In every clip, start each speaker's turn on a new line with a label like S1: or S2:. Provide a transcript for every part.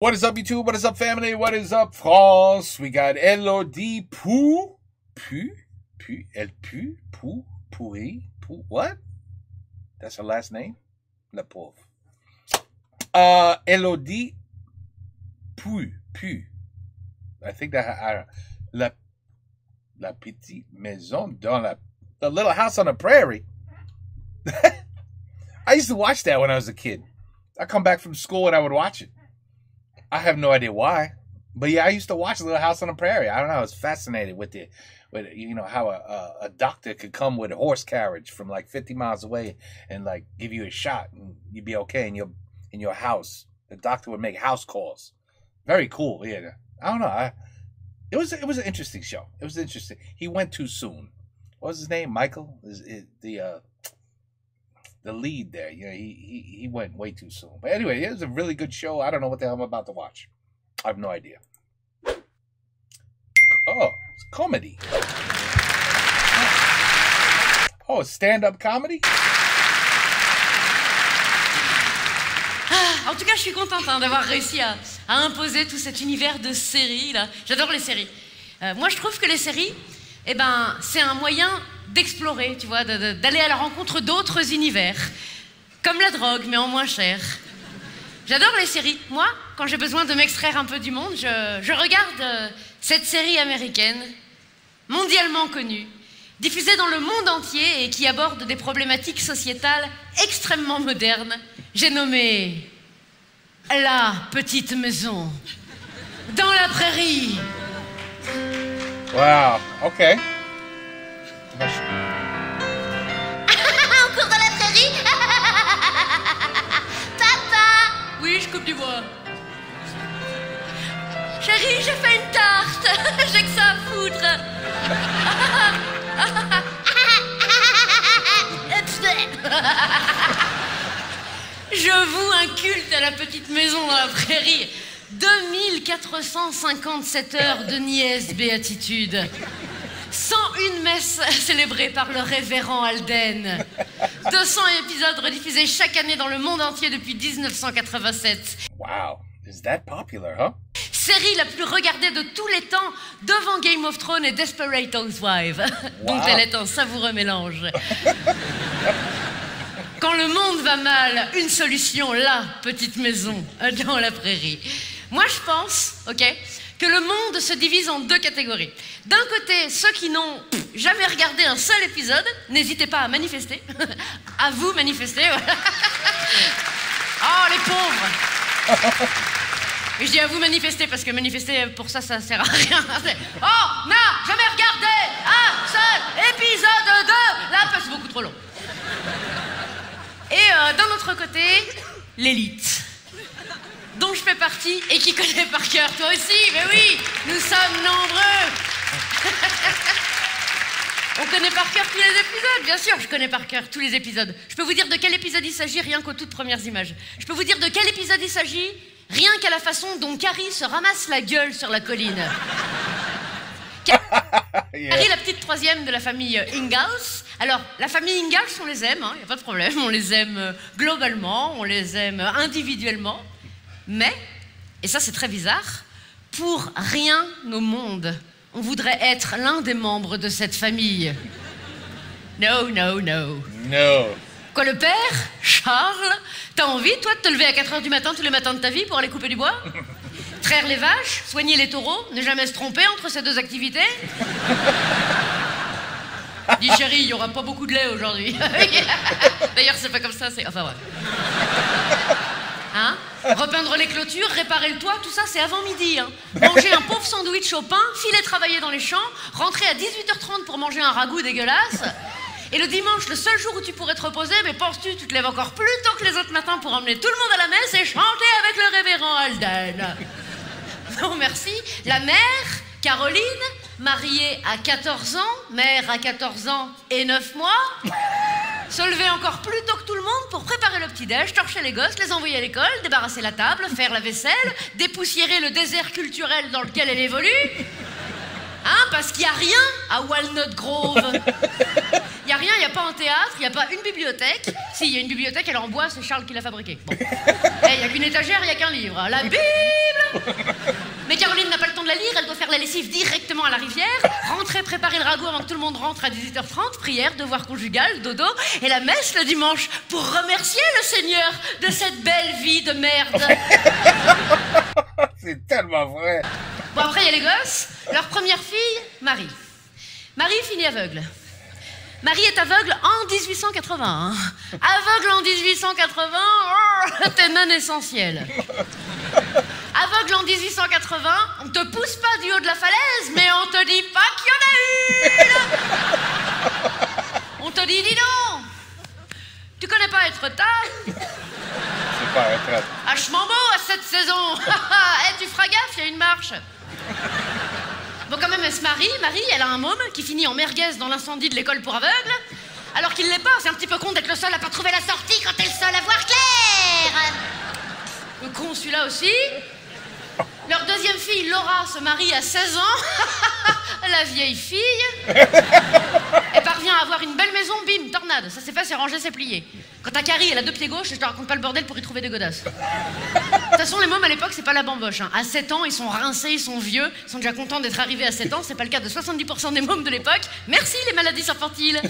S1: What is up, YouTube? What is up, family? What is up, France? We got Elodie what? That's her last name? La pauvre. Elodie Pou. I think that La Petite Maison dans the Little House on the Prairie. I used to watch that when I was a kid. I come back from school and I would watch it. I have no idea why, but yeah, I used to watch Little House on the Prairie. I don't know. I was fascinated with how a doctor could come with a horse carriage from like 50 miles away and like give you a shot and you'd be okay in your house. The doctor would make house calls. Very cool. Yeah. I don't know. It was an interesting show. It was interesting. He went too soon. What was his name? Michael? The lead there, he went way too soon. But anyway, it was a really good show. I don't know what the hell I'm about to watch. I have no idea. Oh, it's comedy. Oh, stand-up comedy?
S2: En tout cas, je suis contente d'avoir réussi à imposer tout cet univers de séries là. J'adore les séries. Moi, je trouve que les séries, c'est un moyen d'explorer, tu vois, d'aller à la rencontre d'autres univers, comme la drogue, mais en moins cher. J'adore les séries. Moi, quand j'ai besoin de m'extraire un peu du monde, je regarde cette série américaine, mondialement connue, diffusée dans le monde entier et qui aborde des problématiques sociétales extrêmement modernes. J'ai nommé La Petite Maison dans la prairie.
S1: Wow, ok.
S3: Encore dans la prairie. Papa.
S2: Oui, je coupe du bois. Chérie, j'ai fait une tarte. J'ai que ça à foutre. Je voue un culte à La Petite Maison dans la prairie. 2457 heures de niaise béatitude. 101 messes célébrées par le révérend Alden. 200 épisodes rediffusés chaque année dans le monde entier depuis 1987.
S1: Wow, is that popular, huh?
S2: Série la plus regardée de tous les temps, devant Game of Thrones et Desperate Housewives, dont elle est un savoureux mélange. Quand le monde va mal, une solution, La Petite Maison dans la prairie. Moi, je pense, que le monde se divise en deux catégories. D'un côté, ceux qui n'ont jamais regardé un seul épisode, n'hésitez pas à manifester. À vous manifester. Oh, les pauvres. Et je dis à vous manifester parce que manifester, pour ça, ça sert à rien. Oh, n'a jamais regardé un seul épisode de La Petite. C'est beaucoup trop long. Et d'un autre côté, l'élite, dont je fais partie et qui connaît par cœur. Toi aussi, mais oui, nous sommes nombreux. On connaît par cœur tous les épisodes, bien sûr, je connais par cœur tous les épisodes. Je peux vous dire de quel épisode il s'agit rien qu'aux toutes premières images. Je peux vous dire de quel épisode il s'agit rien qu'à la façon dont Carrie se ramasse la gueule sur la colline. Carrie, la petite troisième de la famille Ingalls. Alors, la famille Ingalls, on les aime, y a pas de problème. On les aime globalement, on les aime individuellement. Mais, et ça c'est très bizarre, pour rien au monde, on voudrait être l'un des membres de cette famille. No. Quoi, le père, Charles, t'as envie, toi, de te lever à 4h du matin tous les matins de ta vie pour aller couper du bois? Traire les vaches, soigner les taureaux, ne jamais se tromper entre ces deux activités? Dis chérie, il n'y aura pas beaucoup de lait aujourd'hui. D'ailleurs, c'est pas comme ça, c'est... Enfin, ouais. Hein? Repeindre les clôtures, réparer le toit, tout ça, c'est avant midi. Hein. Manger un pauvre sandwich au pain, filer travailler dans les champs, rentrer à 18h30 pour manger un ragoût dégueulasse. Et le dimanche, le seul jour où tu pourrais te reposer, mais penses-tu, tu te lèves encore plus tôt que les autres matins pour emmener tout le monde à la messe et chanter avec le révérend Alden. Non, merci. La mère, Caroline, mariée à 14 ans, mère à 14 ans et 9 mois, se lever encore plus tôt que tout le monde pour préparer le petit-déj, torcher les gosses, les envoyer à l'école, débarrasser la table, faire la vaisselle, dépoussiérer le désert culturel dans lequel elle évolue. Hein, parce qu'il n'y a rien à Walnut Grove. Il n'y a rien, il n'y a pas un théâtre, il n'y a pas une bibliothèque. Si, il y a une bibliothèque, elle est en bois, c'est Charles qui l'a fabriquée. Bon. Il n'y a qu'une étagère, il n'y a qu'un livre. La Bible. Mais Caroline n'a pas le temps de la lire, elle doit faire la lessive directement à la rivière, rentrer, préparer le ragoût avant que tout le monde rentre à 18h30, prière, devoir conjugal, dodo, et la messe le dimanche pour remercier le Seigneur de cette belle vie de merde.
S1: C'est tellement vrai.
S2: Bon, après, il y a les gosses. Leur première fille, Marie. Marie finit aveugle. Marie est aveugle en 1880. Hein. Aveugle en 1880, oh, t'es non essentiel. Aveugle en 1880, on te pousse pas du haut de la falaise, mais on te dit pas qu'il y en a une. On te dit, dis donc, tu connais pas être tard?
S1: C'est pas être.
S2: Hachement beau à cette saison. Eh, tu feras gaffe, il y a une marche. Bon, quand même, elle se marie. Marie, elle a un môme qui finit en merguez dans l'incendie de l'école pour aveugles. Alors qu'il l'est pas, c'est un petit peu con d'être le seul à pas trouver la sortie quand t'es le seul à voir clair. Le con, celui-là aussi. Leur deuxième fille, Laura, se marie à 16 ans. La vieille fille. Elle parvient à avoir une belle maison, bim, tornade. Ça s'est fait, c'est rangé, c'est plié. Quand t'as Carrie, elle a 2 pieds gauches, je te raconte pas le bordel pour y trouver des godasses. De toute façon, les mômes à l'époque, c'est pas la bamboche. Hein. À 7 ans, ils sont rincés, ils sont vieux, ils sont déjà contents d'être arrivés à 7 ans. C'est pas le cas de 70% des mômes de l'époque. Merci les maladies infantiles.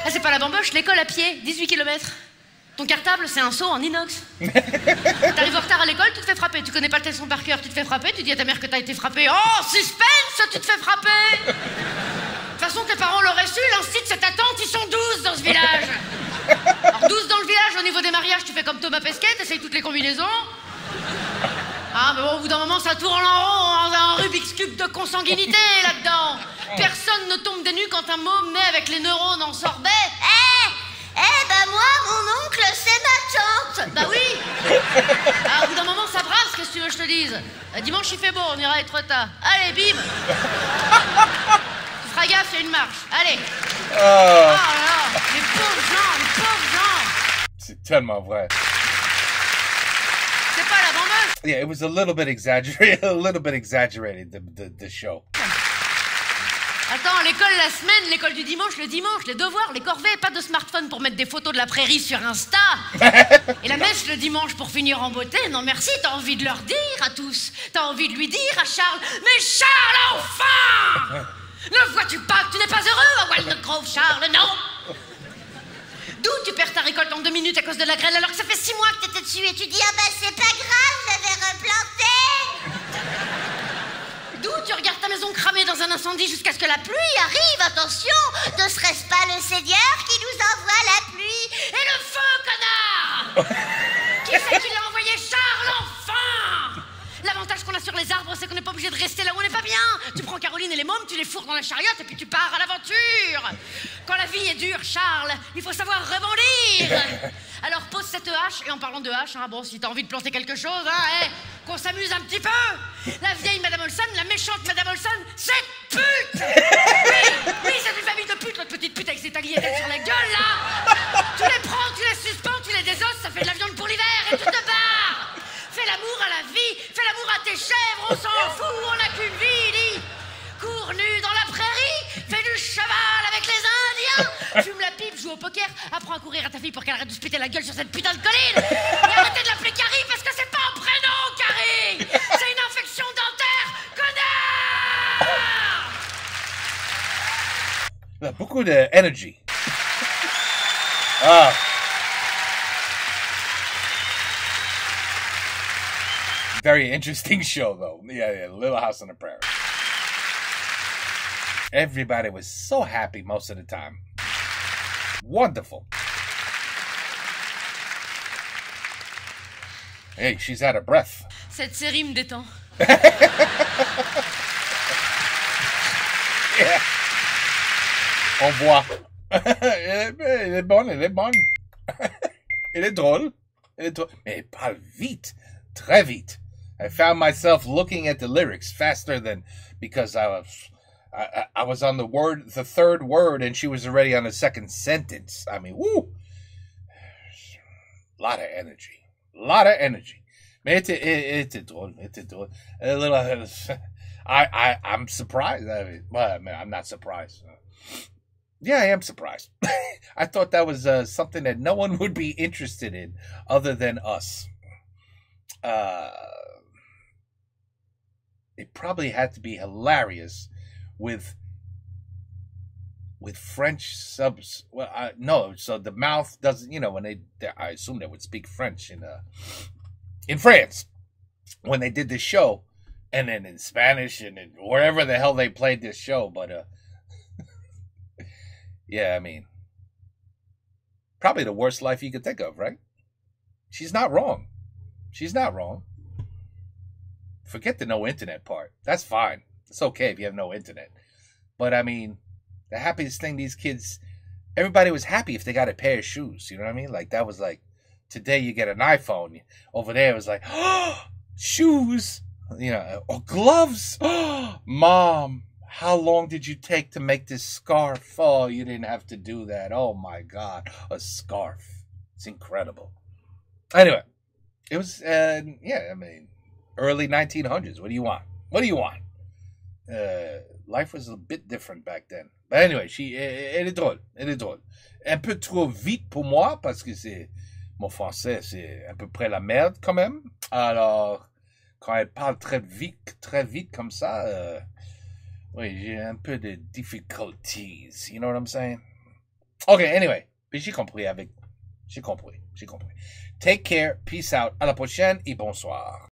S2: Ah, c'est pas la bamboche, l'école à pied, 18 km. Ton cartable, c'est un seau en inox. T'arrives en retard à l'école, tu te fais frapper. Tu connais pas le leçon par cœur, tu te fais frapper. Tu dis à ta mère que t'as été frappé. Oh, suspense, tu te fais frapper. De toute façon, tes parents l'auraient su, l'instit, c'est ta tante, ils sont 12 dans ce village. Alors 12 dans le village, au niveau des mariages, tu fais comme Thomas Pesquet, t'essayes toutes les combinaisons. Ah, mais bon, au bout d'un moment, ça tourne en rond, un Rubik's Cube de consanguinité là-dedans. Personne ne tombe des nues quand un môme naît avec les neurones en sorbet. Bah moi, mon oncle, c'est ma tante. Bah oui. Ah, au bout d'un moment, ça brasse, qu'est-ce que tu veux que je te dise? Dimanche, il fait beau, on ira être tard. Allez, bim. Tu feras gaffe, il y a une marche. Allez. Oh là là, les pauvres gens, les pauvres gens.
S1: C'est tellement vrai.
S2: C'est pas la bambeuse.
S1: Yeah, it was a little bit exaggerated, the show.
S2: Attends, l'école la semaine, l'école du dimanche, le dimanche, les devoirs, les corvées, pas de smartphone pour mettre des photos de la prairie sur Insta. Et la messe le dimanche pour finir en beauté. Non merci, t'as envie de leur dire à tous. T'as envie de lui dire à Charles, mais Charles, enfin! Ne vois-tu pas que tu n'es pas heureux à Walnut Grove, Charles, non? D'où tu perds ta récolte en 2 minutes à cause de la grêle alors que ça fait 6 mois que t'étais dessus et tu dis, ah bah c'est pas grave, j'avais replanté. D'où tu regardes ta maison cramée dans un incendie jusqu'à ce que la pluie arrive, attention, ne serait-ce pas le Seigneur qui nous envoie la pluie et le feu, connard? Qui c'est qui l'a envoyé, Charles, enfin? L'avantage qu'on a sur les arbres, c'est qu'on n'est pas obligé de rester là où on n'est pas bien. Tu prends Caroline et les mômes, tu les fourres dans la chariote et puis tu pars à l'aventure. Quand la vie est dure, Charles, il faut savoir rebondir. Alors pose cette hache, et en parlant de hache, hein, bon, si t'as envie de planter quelque chose, hein, qu'on s'amuse un petit peu. La vieille Madame Olson, la méchante Madame Olson, cette pute. Oui, c'est une famille de putes, l'autre petite pute avec ses tagliatelles sur la gueule, là. Tu les prends, tu les suspends, tu les désosses, ça fait de la viande pour l'hiver et tu te barres. Fais l'amour à la vie, fais l'amour à tes chèvres, on s'en fout, on n'a qu'une vie, dis. Cours nu dans la prairie, fais du cheval avec les Indiens, fume la pipe, joue au poker, apprends à courir à ta fille pour qu'elle arrête de se péter la gueule sur cette putain de colline. Et arrêtez de l'appeler Carrie parce que c'est pas un prénom, Carrie. C'est une infection dentaire, connard.
S1: Beaucoup de energy. Ah. Very interesting show, though. Yeah, Little House on the Prairie. Everybody was so happy most of the time. Wonderful. Hey, she's out of breath.
S2: Cette série me détend.
S1: Yeah. On voit. Elle est bonne, elle est bonne. Elle est drôle. Elle est drôle. Mais elle parle vite. Très vite. I found myself looking at the lyrics faster than because I was on the third word, and she was already on the second sentence. I mean, woo! Lot of energy. Mais était drôle. A little. I'm surprised. I mean, I'm not surprised. Yeah, I am surprised. I thought that was something that no one would be interested in other than us. It probably had to be hilarious with French subs. Well, no, so the mouth doesn't. When I assume they would speak French in France when they did this show, and then in Spanish and in wherever the hell they played this show. But yeah, I mean, probably the worst life you could think of, right? She's not wrong. She's not wrong. Forget the no internet part. That's fine. It's okay if you have no internet. But I mean, the happiest thing these kids, everybody was happy if they got a pair of shoes. You know what I mean? Like that was like, today you get an iPhone. Over there it was like, oh, shoes. Or gloves. Oh, Mom, how long did you take to make this scarf? Oh, you didn't have to do that. Oh my God, a scarf. It's incredible. Anyway, it was, yeah, I mean, early 1900s. What do you want? What do you want? Life was a bit different back then. But anyway, elle est drôle. Elle est drôle. Un peu trop vite pour moi, parce que mon français, c'est à peu près la merde quand même. Alors, quand elle parle très vite comme ça, oui, j'ai un peu de difficulties. You know what I'm saying? Okay, anyway. J'ai compris. J'ai compris. Take care. Peace out. À la prochaine et bonsoir.